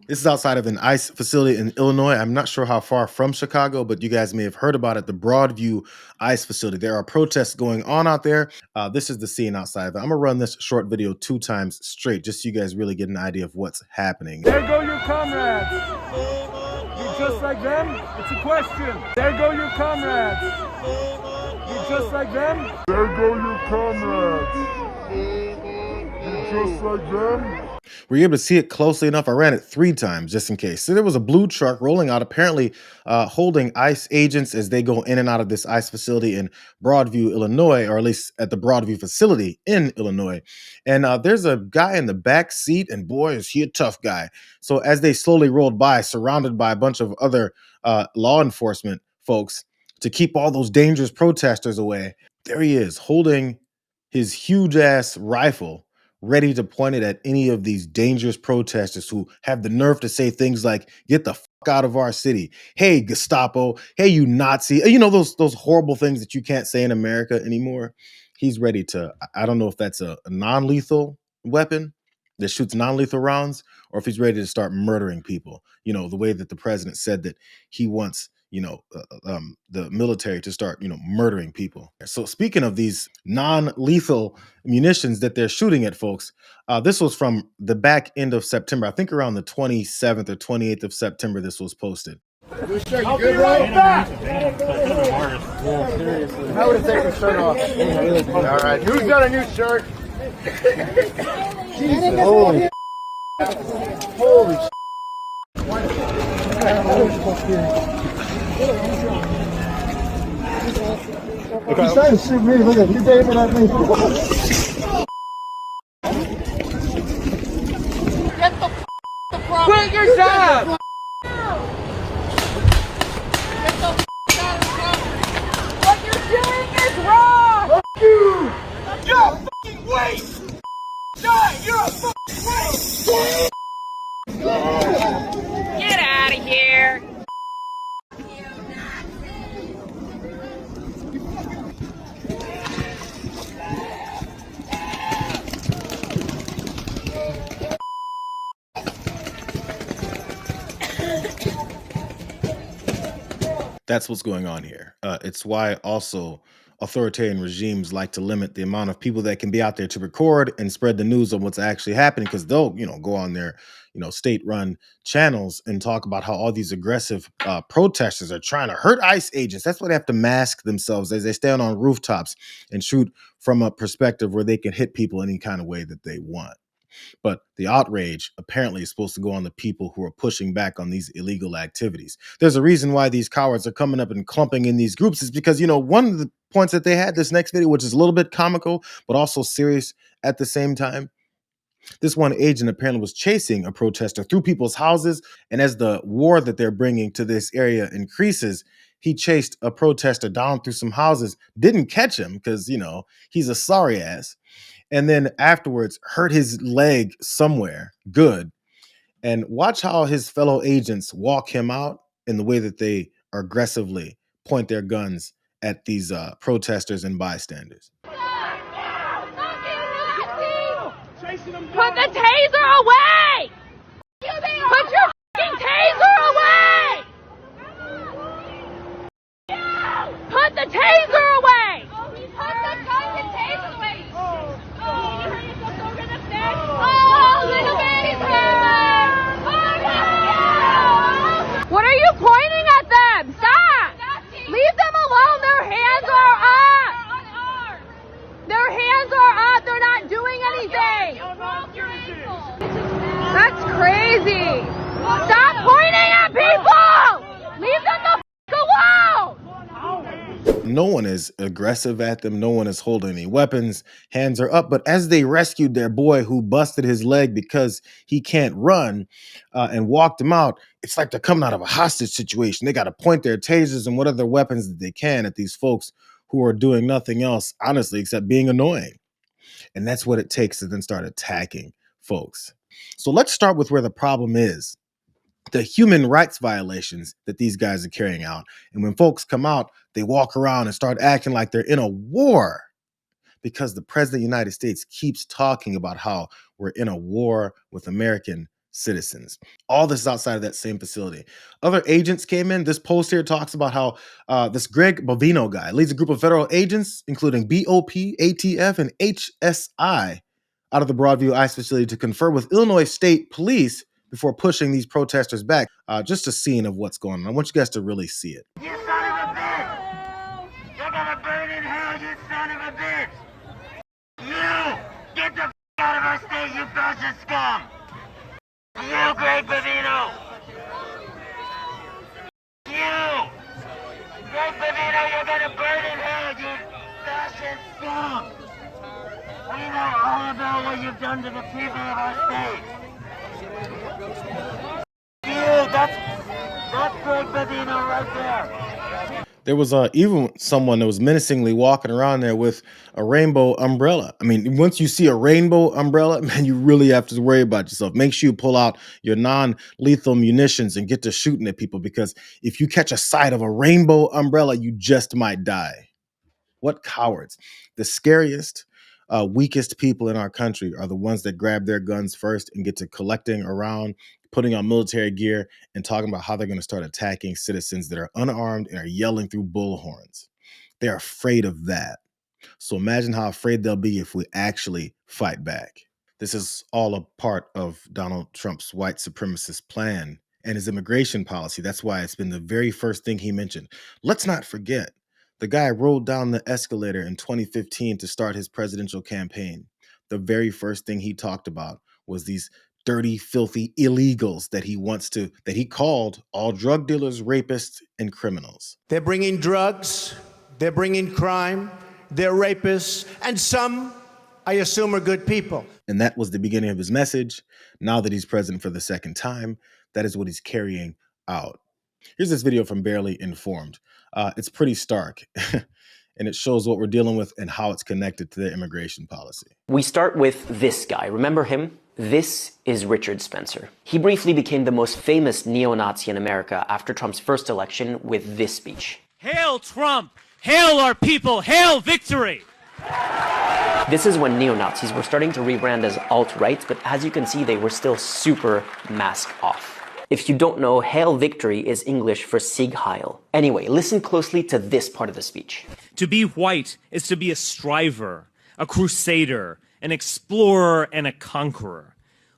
This is outside of an ICE facility in Illinois. I'm not sure how far from Chicago, but you guys may have heard about it, the Broadview ICE facility. There are protests going on out there. This is the scene outside of it. I'm going to run this short video 2 times straight just so you guys really get an idea of what's happening. There go your comrades. You just like them? It's a question. There go your comrades. You just like them? There go your comrades. You just like them? Were you able to see it closely enough? I ran it 3 times just in case. So there was a blue truck rolling out, apparently holding ICE agents as they go in and out of this ICE facility in Broadview, Illinois, or at least at the Broadview facility in Illinois. And there's a guy in the back seat, and boy, is he a tough guy. So as they slowly rolled by, surrounded by a bunch of other law enforcement folks to keep all those dangerous protesters away, there he is holding his huge ass rifle, ready to point it at any of these dangerous protesters who have the nerve to say things like, "Get the fuck out of our city. Hey, Gestapo. Hey, you Nazi." You know, those horrible things that you can't say in America anymore. He's ready to, I don't know if that's a non-lethal weapon that shoots non-lethal rounds, or if he's ready to start murdering people. You know, the way that the president said that he wants, the military to start, murdering people. So speaking of these non-lethal munitions that they're shooting at folks, this was from the back end of September. I think around the 27th or 28th of September, this was posted. I'll be right back. I would have taken the shirt off. All right, who's got a new shirt? Jesus. Holy. Holy. He's trying to shoot me. Look at you, David. Get the quit your job. Get the out of the country. What you're doing is wrong. Fuck you. You're a fucking waste. Die. You're a fucking waste. Get out of here. That's what's going on here. It's why also authoritarian regimes like to limit the amount of people that can be out there to record and spread the news of what's actually happening, because they'll, go on their, state-run channels and talk about how all these aggressive protesters are trying to hurt ICE agents. That's why they have to mask themselves as they stand on rooftops and shoot from a perspective where they can hit people any kind of way that they want. But the outrage apparently is supposed to go on the people who are pushing back on these illegal activities. There's a reason why these cowards are coming up and clumping in these groups, is because, one of the points that they had this next video, which is a little bit comical, but also serious at the same time. This one agent apparently was chasing a protester through people's houses. And as the war that they're bringing to this area increases, he chased a protester down through some houses, didn't catch him because, he's a sorry ass. And then afterwards hurt his leg somewhere good. And watch how his fellow agents walk him out in the way that they aggressively point their guns at these protesters and bystanders. Put the taser away! Put your fucking taser away! Put the taser away! Put the fucking taser away! What are you pointing at them? Stop! Leave them alone. Their hands are up. Their hands are up. They're not doing anything. That's crazy. Stop pointing at people. Leave them the alone. No one is aggressive at them. No one is holding any weapons. Hands are up. But as they rescued their boy who busted his leg because he can't run and walked him out, it's like they're coming out of a hostage situation. They got to point their tasers and what other weapons that they can at these folks who are doing nothing else, honestly, except being annoying. And that's what it takes to then start attacking folks. So let's start with where the problem is. The human rights violations that these guys are carrying out. And when folks come out, they walk around and start acting like they're in a war, because the president of the United States keeps talking about how we're in a war with American citizens. All this is outside of that same facility. Other agents came in. This post here talks about how this Greg Bovino guy leads a group of federal agents, including BOP, ATF, and HSI, out of the Broadview ICE facility to confer with Illinois State Police before pushing these protesters back. Just a scene of what's going on. I want you guys to really see it. You son of a bitch! You're gonna burn in hell, you son of a bitch! You! Get the f*** out of our state, you fascist scum! You, Greg Bovino! You! Greg Bovino, you're gonna burn in hell, you fascist scum! We know all about what you've done to the people of our state! You! That's Greg Bovino right there! There was even someone that was menacingly walking around there with a rainbow umbrella. I mean, once you see a rainbow umbrella, man, you really have to worry about yourself. Make sure you pull out your non-lethal munitions and get to shooting at people, because if you catch a sight of a rainbow umbrella, you just might die. What cowards. The scariest, weakest people in our country are the ones that grab their guns first and get to collecting around, putting on military gear, and talking about how they're going to start attacking citizens that are unarmed and are yelling through bullhorns. They're afraid of that. So imagine how afraid they'll be if we actually fight back. This is all a part of Donald Trump's white supremacist plan and his immigration policy. That's why it's been the very first thing he mentioned. Let's not forget, the guy rolled down the escalator in 2015 to start his presidential campaign. The very first thing he talked about was these dirty, filthy illegals that he called all drug dealers, rapists, and criminals. They're bringing drugs, they're bringing crime, they're rapists, and some, I assume, are good people. And that was the beginning of his message. Now that he's president for the second time, that is what he's carrying out. Here's this video from Barely Informed. It's pretty stark. And it shows what we're dealing with and how it's connected to their immigration policy. We start with this guy. Remember him? This is Richard Spencer. He briefly became the most famous neo-Nazi in America after Trump's first election with this speech. Hail Trump! Hail our people! Hail victory! This is when neo-Nazis were starting to rebrand as alt-right, but as you can see, they were still super mask off. If you don't know, Hail Victory is English for Sieg Heil. Anyway, listen closely to this part of the speech. To be white is to be a striver, a crusader, an explorer, and a conqueror.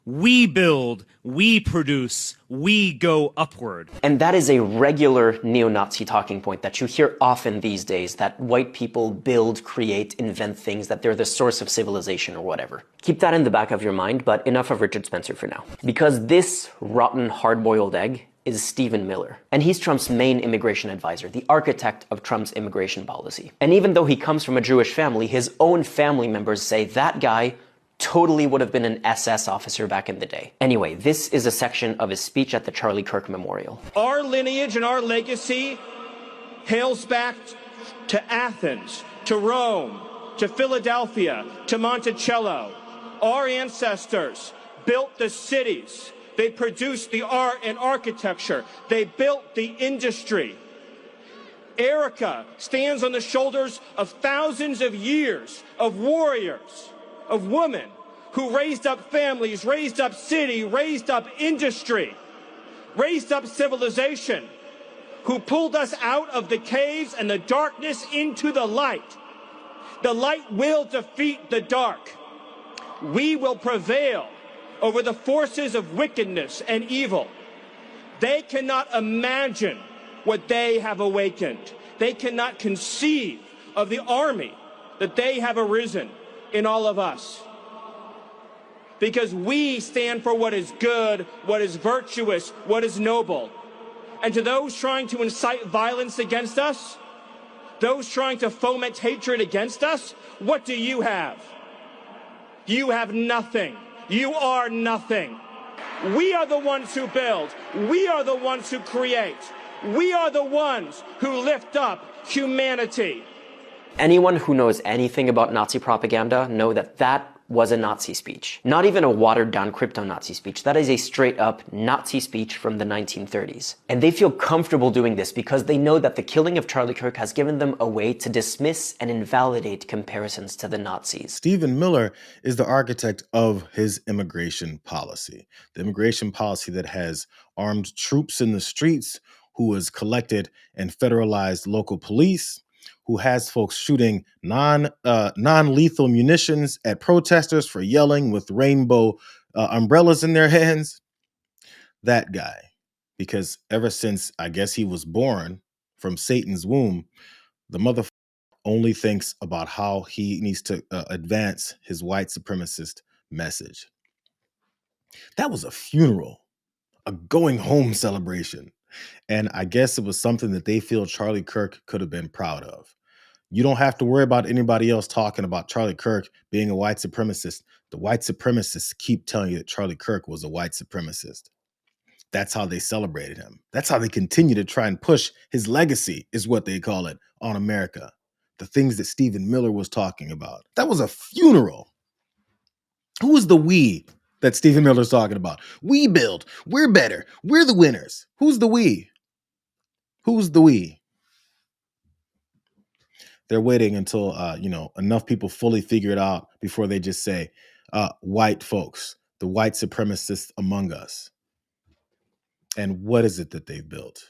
We build, we produce, we go upward. And that is a regular neo-Nazi talking point that you hear often these days, that white people build, create, invent things, that they're the source of civilization or whatever. Keep that in the back of your mind, but enough of Richard Spencer for now. Because this rotten, hard-boiled egg is Stephen Miller. And he's Trump's main immigration advisor, the architect of Trump's immigration policy. And even though he comes from a Jewish family, his own family members say that guy totally would have been an SS officer back in the day. Anyway, this is a section of his speech at the Charlie Kirk Memorial. Our lineage and our legacy hails back to Athens, to Rome, to Philadelphia, to Monticello. Our ancestors built the cities. They produced the art and architecture. They built the industry. Erica stands on the shoulders of thousands of years of warriors, of women who raised up families, raised up city, raised up industry, raised up civilization, who pulled us out of the caves and the darkness into the light. The light will defeat the dark. We will prevail over the forces of wickedness and evil. They cannot imagine what they have awakened. They cannot conceive of the army that they have arisen in all of us. Because we stand for what is good, what is virtuous, what is noble. And to those trying to incite violence against us, those trying to foment hatred against us, what do you have? You have nothing. You are nothing. We are the ones who build. We are the ones who create. We are the ones who lift up humanity. Anyone who knows anything about Nazi propaganda know that that was a Nazi speech. Not even a watered-down crypto-Nazi speech. That is a straight-up Nazi speech from the 1930s. And they feel comfortable doing this because they know that the killing of Charlie Kirk has given them a way to dismiss and invalidate comparisons to the Nazis. Stephen Miller is the architect of his immigration policy. The immigration policy that has armed troops in the streets, who has collected and federalized local police, who has folks shooting non-lethal munitions at protesters for yelling with rainbow umbrellas in their hands. That guy. Because ever since, I guess, he was born from Satan's womb, the motherfucker only thinks about how he needs to advance his white supremacist message. That was a funeral, a going home celebration. And I guess it was something that they feel Charlie Kirk could have been proud of. You don't have to worry about anybody else talking about Charlie Kirk being a white supremacist. The white supremacists keep telling you that Charlie Kirk was a white supremacist. That's how they celebrated him. That's how they continue to try and push his legacy, is what they call it, on America. The things that Stephen Miller was talking about. That was a funeral. Who is the we that Stephen Miller's talking about? We build. We're better. We're the winners. Who's the we? Who's the we? They're waiting until enough people fully figure it out before they just say, white folks, the white supremacists among us. And what is it that they've built?